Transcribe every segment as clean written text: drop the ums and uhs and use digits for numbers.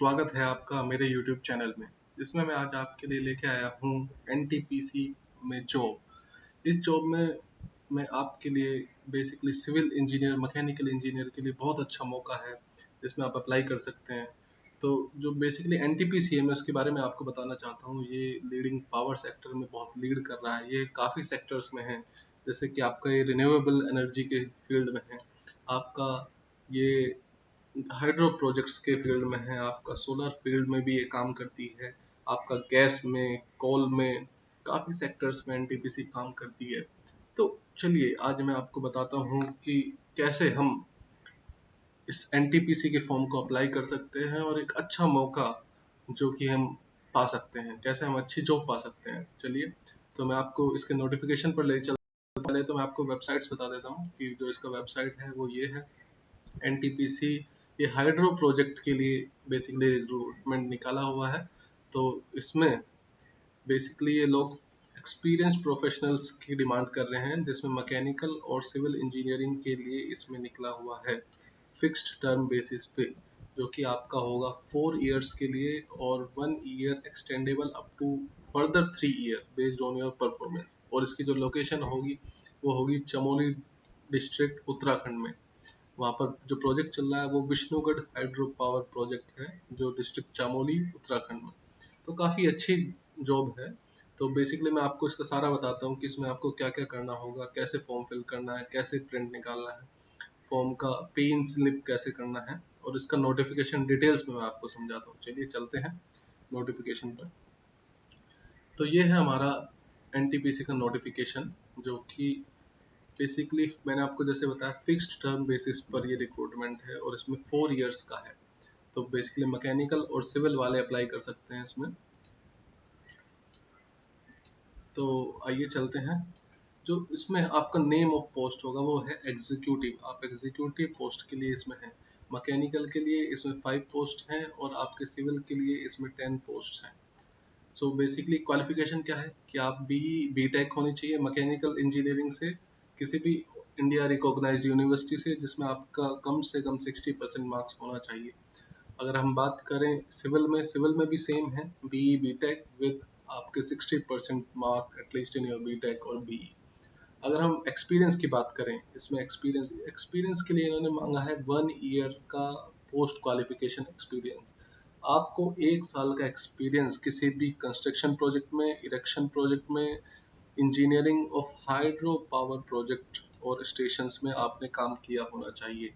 स्वागत है आपका मेरे YouTube चैनल में, जिसमें मैं आज आपके लिए लेके आया हूँ एनटीपीसी में जॉब। इस जॉब में मैं आपके लिए basically civil engineer, mechanical engineer के लिए बहुत अच्छा मौका है, जिसमें आप अप्लाई कर सकते हैं। तो जो बेसिकली एनटीपीसी है, मैं उसके बारे में आपको बताना चाहता हूँ। ये लीडिंग पावर सेक्टर में बहुत लीड कर रहा है। ये काफ़ी सेक्टर्स में है, जैसे कि आपका ये रिन्यूएबल एनर्जी के फील्ड में है, आपका ये हाइड्रो प्रोजेक्ट्स के फील्ड में है, आपका सोलर फील्ड में भी ये काम करती है, आपका गैस में, कोल में, काफ़ी सेक्टर्स में एनटीपीसी काम करती है। तो चलिए आज मैं आपको बताता हूँ कि कैसे हम इस एनटीपीसी के फॉर्म को अप्लाई कर सकते हैं और एक अच्छा मौका जो कि हम पा सकते हैं, कैसे हम अच्छी जॉब पा सकते हैं। चलिए, तो मैं आपको इसके नोटिफिकेशन पर ले चल पहले तो मैं आपको वेबसाइट्स बता देता हूँ कि जो इसका वेबसाइट है वो ये है। एनटीपीसी ये हाइड्रो प्रोजेक्ट के लिए बेसिकली रिक्रूटमेंट निकाला हुआ है। तो इसमें बेसिकली ये लोग एक्सपीरियंस प्रोफेशनल्स की डिमांड कर रहे हैं, जिसमें मैकेनिकल और सिविल इंजीनियरिंग के लिए इसमें निकला हुआ है फिक्स्ड टर्म बेसिस पे, जो कि आपका होगा 4 इयर्स के लिए और 1 year extendable up to further 3 year based on your performance. और इसकी जो लोकेशन होगी वो होगी चमोली डिस्ट्रिक्ट उत्तराखंड में। वहाँ पर जो प्रोजेक्ट चल रहा है वो विष्णुगढ़ हाइड्रो पावर प्रोजेक्ट है, जो डिस्ट्रिक्ट चामोली उत्तराखंड में। तो काफ़ी अच्छी जॉब है। तो बेसिकली मैं आपको इसका सारा बताता हूँ कि इसमें आपको क्या क्या करना होगा, कैसे फॉर्म फिल करना है, कैसे प्रिंट निकालना है, फॉर्म का पे इन स्लिप कैसे करना है, और इसका नोटिफिकेशन डिटेल्स में मैं आपको समझाता हूँ। चलिए चलते हैं नोटिफिकेशन पर। तो ये है हमारा एनटीपीसी का नोटिफिकेशन, जो कि बेसिकली मैंने आपको जैसे बताया फिक्स्ड टर्म बेसिस पर ये रिक्रूटमेंट है और इसमें 4 इयर्स का है। तो बेसिकली मैकेनिकल और सिविल वाले अप्लाई कर सकते हैं इसमें। तो आइए चलते हैं। जो इसमें आपका नेम ऑफ पोस्ट होगा वो है एग्जीक्यूटिव। आप एग्जीक्यूटिव पोस्ट के लिए इसमें है। मैकेनिकल के लिए इसमें 5 पोस्ट हैं और आपके सिविल के लिए इसमें 10 पोस्ट हैं। सो बेसिकली क्वालिफिकेशन क्या है कि आप बी टेक होनी चाहिए मैकेनिकल इंजीनियरिंग से, किसी भी इंडिया रिकॉग्नाइज्ड यूनिवर्सिटी से, जिसमें आपका कम से कम 60% मार्क्स होना चाहिए। अगर हम बात करें सिविल में भी सेम है, बी टेक विद आपके 60% marks at least in your B tech और बी। अगर हम एक्सपीरियंस की बात करें, इसमें एक्सपीरियंस के लिए इन्होंने मांगा है 1 ईयर का पोस्ट क्वालिफिकेशन एक्सपीरियंस। आपको 1 साल का एक्सपीरियंस किसी भी कंस्ट्रक्शन प्रोजेक्ट में, इरेक्शन प्रोजेक्ट में, engineering of hydro power project और स्टेशंस में आपने काम किया होना चाहिए।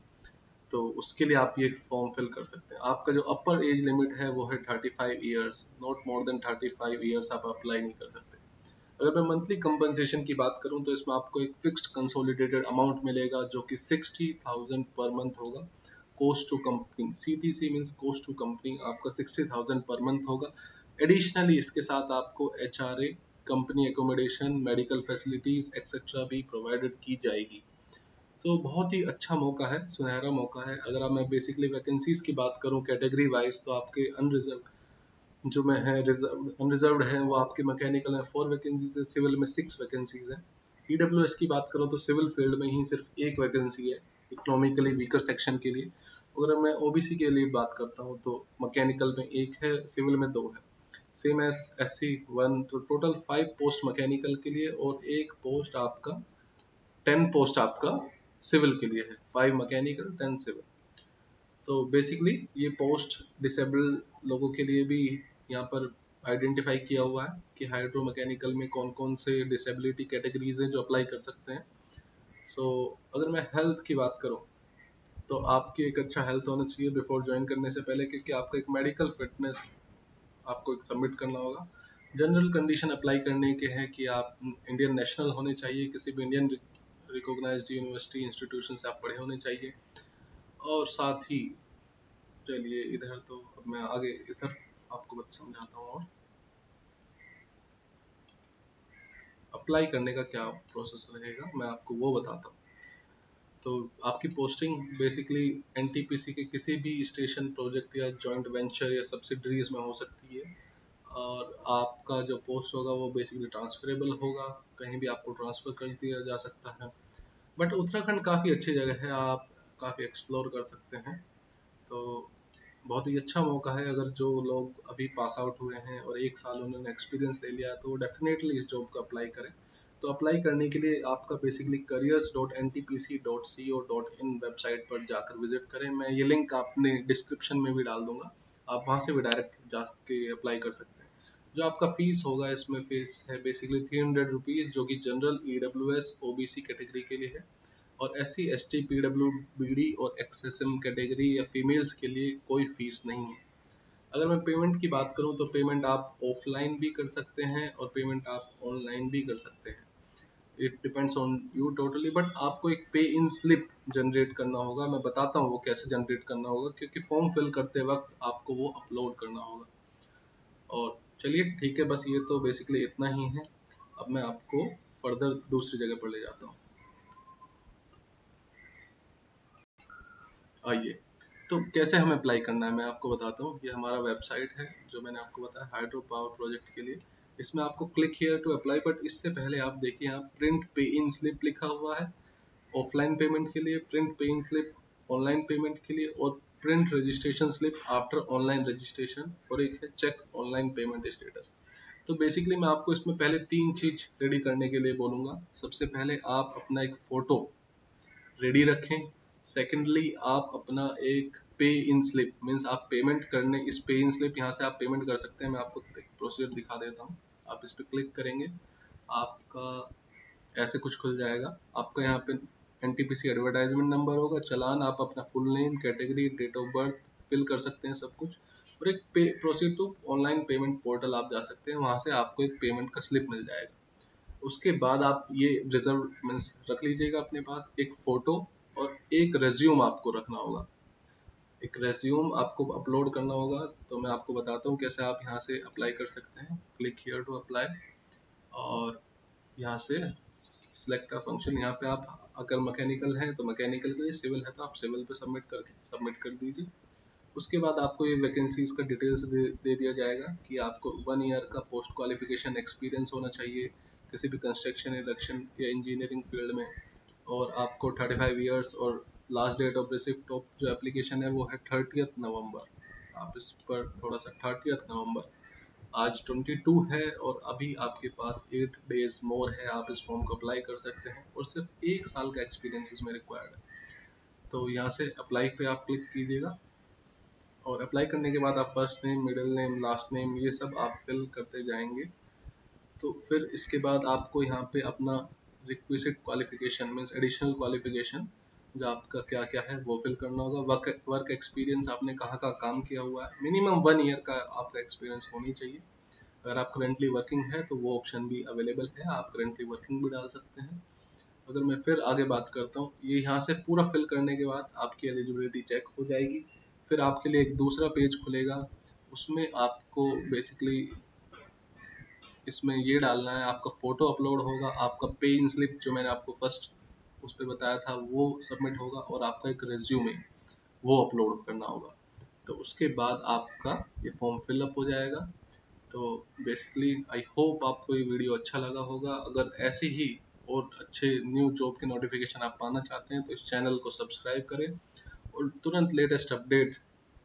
तो उसके लिए आप ये फॉर्म फिल कर सकते हैं। आपका जो अपर एज लिमिट है वो है 35 years, not more than 35 years आप अप्लाई नहीं कर सकते। अगर मैं मंथली कंपनसेशन की बात करूं तो इसमें आपको एक फिक्स्ड कंसोलिडेटेड अमाउंट मिलेगा, जो कि 60,000 पर मंथ होगा। Cost to company, CTC means cost to company, आपका 60,000 पर मंथ होगा। एडिशनली इसके साथ आपको HRA, company accommodation, medical facilities etcetera भी प्रोवाइडेड की जाएगी। तो बहुत ही अच्छा मौका है, सुनहरा मौका है। अगर आप मैं बेसिकली वैकेंसीज की बात करूं कैटेगरी वाइज, तो आपके अनरिजर्व जो में है, अनरिजर्व्ड है वो आपके मैकेनिकल में 4 वैकेंसीज है, सिविल में 6 वैकेंसीज है। ईडब्ल्यूएस की बात करूं तो सिविल फील्ड में ही सिर्फ 1 वैकेंसी है, इकोनॉमिकली वीकर सेक्शन के लिए। अगर मैं ओबीसी के लिए बात करता हूं तो मैकेनिकल में 1 है, सिविल में 2 है। Same S SC1। तो टोटल 5 पोस्ट मैकेनिकल के लिए और 1 पोस्ट आपका 10 पोस्ट आपका सिविल के लिए है। 5 मैकेनिकल 10 सिविल। तो बेसिकली ये पोस्ट डिसेबल लोगों के लिए भी यहाँ पर आइडेंटिफाई किया हुआ है कि हाइड्रो मैकेनिकल में कौन कौन से डिसेबिलिटी कैटेगरीज हैं जो अप्लाई कर सकते हैं। सो अगर मैं हेल्थ की बात करूँ तो आपकी एक अच्छा हेल्थ होना चाहिए बिफोर ज्वाइन करने से पहले, क्योंकि आपका एक मेडिकल फिटनेस आपको एक सबमिट करना होगा। जनरल कंडीशन अप्लाई करने के हैं कि आप इंडियन नेशनल होने चाहिए, किसी भी इंडियन रिकॉग्नाइज्ड यूनिवर्सिटी इंस्टीट्यूशन से आप पढ़े होने चाहिए। और साथ ही चलिए इधर, तो अब मैं आगे इधर आपको समझाता हूँ। और अप्लाई करने का क्या प्रोसेस रहेगा मैं आपको वो बताता हूँ। तो आपकी पोस्टिंग बेसिकली एनटीपीसी के किसी भी स्टेशन प्रोजेक्ट या जॉइंट वेंचर या सब्सिडरीज में हो सकती है। और आपका जो पोस्ट होगा वो बेसिकली ट्रांसफरेबल होगा, कहीं भी आपको ट्रांसफ़र कर दिया जा सकता है। बट उत्तराखंड काफ़ी अच्छी जगह है, आप काफ़ी एक्सप्लोर कर सकते हैं। तो बहुत ही अच्छा मौका है। अगर जो लोग अभी पास आउट हुए हैं और 1 साल उन्होंने एक्सपीरियंस ले लिया है तो वो डेफिनेटली इस जॉब को अप्लाई करें। तो अप्लाई करने के लिए आपका बेसिकली careers.ntpc.co.in वेबसाइट पर जाकर विजिट करें। मैं ये लिंक आपने डिस्क्रिप्शन में भी डाल दूंगा, आप वहाँ से भी डायरेक्ट जा के अप्लाई कर सकते हैं। जो आपका फीस होगा, इसमें फीस है बेसिकली ₹300, जो कि जनरल, EWS, OBC कैटेगरी के लिए है। और SC, ST, PWBD और XSM कैटेगरी या फीमेल्स के लिए कोई फीस नहीं है। अगर मैं पेमेंट की बात करूं तो पेमेंट आप ऑफलाइन भी कर सकते हैं और पेमेंट आप ऑनलाइन भी कर सकते हैं। It depends on you totally, but आपको एक पे इन स्लिप जनरेट करना होगा। मैं बताता हूँ वो कैसे जनरेट करना होगा, क्योंकि फॉर्म फिल करते वक्त आपको वो अपलोड करना होगा। और चलिए ठीक है, बस ये तो बेसिकली इतना ही है। अब मैं आपको फर्दर दूसरी जगह पर ले जाता हूँ। आइए, तो कैसे हमें अप्लाई करना है मैं आपको बताता हूँ। ये हमारा वेबसाइट है जो मैंने आपको बताया हाइड्रो पावर प्रोजेक्ट के लिए। इसमें आपको click here to apply, but इससे पहले आप देखिए यहाँ प्रिंट पे इन स्लिप लिखा हुआ है ऑफलाइन पेमेंट के लिए, प्रिंट पे इन स्लिप ऑनलाइन पेमेंट के लिए, और print registration slip after online registration, और एक है चेक ऑनलाइन पेमेंट स्टेटस। तो बेसिकली मैं आपको इसमें पहले 3 चीज रेडी करने के लिए बोलूंगा। सबसे पहले आप अपना एक फोटो रेडी रखें। सेकेंडली आप अपना एक पे इन स्लिप, मीन्स आप पेमेंट करने, इस पे इन स्लिप यहाँ से आप पेमेंट कर सकते हैं। मैं आपको प्रोसीजर दिखा देता हूँ। आप इस पर क्लिक करेंगे, आपका ऐसे कुछ खुल जाएगा। आपका यहाँ पे NTPC एडवर्टाइजमेंट नंबर होगा, चालान, आप अपना full name, category, date of birth fill कर सकते हैं सब कुछ, और एक पे proceed to online payment portal आप जा सकते हैं। वहाँ से आपको एक पेमेंट का स्लिप मिल जाएगा। उसके बाद आप ये रिजर्व मीन्स रख लीजिएगा अपने पास, एक फोटो और एक रेज्यूम आपको रखना होगा। एक रेज्यूम आपको अपलोड करना होगा। तो मैं आपको बताता हूँ कैसे आप यहाँ से अप्लाई कर सकते हैं। क्लिक हियर टू अप्लाई, और यहाँ से सिलेक्ट का फंक्शन, यहाँ पे आप अगर मैकेनिकल है तो मैकेनिकल के लिए, सिविल है तो आप सिविल पे सबमिट कर दीजिए। उसके बाद आपको ये वैकेंसीज का डिटेल्स दे दिया जाएगा कि आपको 1 ईयर का पोस्ट क्वालिफिकेशन एक्सपीरियंस होना चाहिए किसी भी कंस्ट्रक्शन, इलेक्शन या इंजीनियरिंग फील्ड में, और आपको 35 ईयर्स, और last date of receipt of जो एप्लीकेशन है वो है 30 नवंबर। आप इस पर थोड़ा सा, 30 नवंबर, आज 22 है और अभी आपके पास 8 डेज मोर है, आप इस फॉर्म को अप्लाई कर सकते हैं, और सिर्फ 1 साल का एक्सपीरियंस इसमें रिक्वायर्ड है। तो यहाँ से अप्लाई पे आप क्लिक कीजिएगा, और अप्लाई करने के बाद आप first name, middle name, last name, ये सब आप फिल करते जाएंगे। तो फिर इसके बाद आपको यहाँ पे अपना requisite qualification, means additional qualification, जो आपका क्या क्या है वो फिल करना होगा। वर्क एक्सपीरियंस, आपने कहाँ का काम किया हुआ है, मिनिमम 1 ईयर का आपका एक्सपीरियंस होनी चाहिए। अगर आप करेंटली वर्किंग है तो वो ऑप्शन भी अवेलेबल है, आप करेंटली वर्किंग भी डाल सकते हैं। अगर मैं फिर आगे बात करता हूँ, ये यहाँ से पूरा फिल करने के बाद आपकी एलिजिबिलिटी चेक हो जाएगी। फिर आपके लिए एक दूसरा पेज खुलेगा, उसमें आपको बेसिकली इसमें ये डालना है, आपका फोटो अपलोड होगा, आपका पे इन स्लिप जो मैंने आपको फर्स्ट उस पर बताया था वो सबमिट होगा, और आपका एक रेज्यूमे वो अपलोड करना होगा। तो उसके बाद आपका ये फॉर्म फिलअप हो जाएगा। तो बेसिकली आई होप आपको ये वीडियो अच्छा लगा होगा। अगर ऐसे ही और अच्छे न्यू जॉब के नोटिफिकेशन आप पाना चाहते हैं तो इस चैनल को सब्सक्राइब करें, और तुरंत लेटेस्ट अपडेट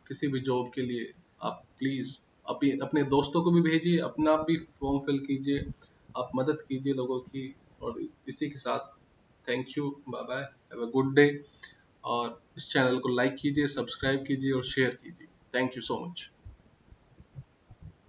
किसी भी जॉब के लिए आप प्लीज़ अपने दोस्तों को भी भेजिए, अपना भी फॉर्म फिल कीजिए, आप मदद कीजिए लोगों की। और इसी के साथ thank you, bye bye, have a good day. और इस चैनल को लाइक कीजिए, सब्सक्राइब कीजिए और शेयर कीजिए। Thank you so much.